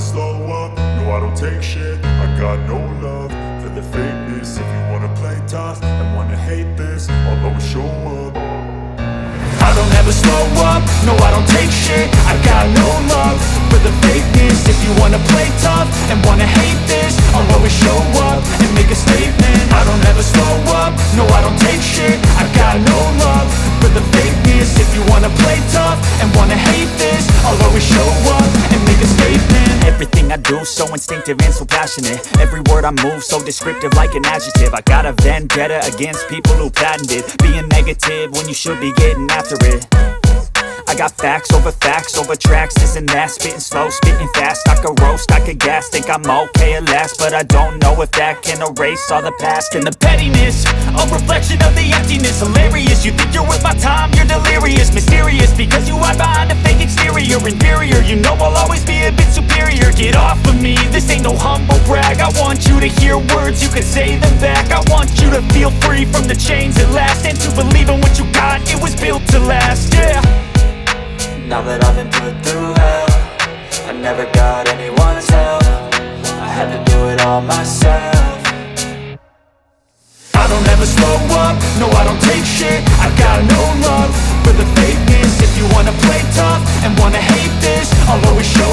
slow up, no I don't take shit. I got no love for the fakeness. If you wanna play tough and wanna hate this, I'll always show up. I don't ever slow up, no I don't take shit. I got no love for the fakeness. If you wanna play tough and wanna hate this, I'll always show up and make a statement. I don't ever slow up, no I don't take shit. I got no love for the fakeness. If you wanna play tough and wanna hate this, I'll always show up and make a statement. Everything I do so instinctive and so passionate. Every word I move so descriptive like an adjective. I got a vendetta against people who patented being negative when you should be getting after it. I got facts over tracks, this and that. Spitting slow, spitting fast, I could roast, I could gas. Think I'm okay at last, but I don't know if that can erase all the past. And the pettiness, a reflection of the emptiness. Hilarious, you think you're worth my time, you're delirious. Mysterious, because you hide behind a fake exterior. Inferior, you know I'll always be a bit superior. Get off of me, this ain't no humble brag. I want you to hear words, you can say them back. I want you to feel free from the chains at last, and to believe in what you got, it was built to last, yeah. Now that I've been put through hell, I never got anyone's help. I had to do it all myself. I don't ever slow up, no I don't take shit. I got no love for the fakeness. If you wanna play tough and wanna hate this, I'll always show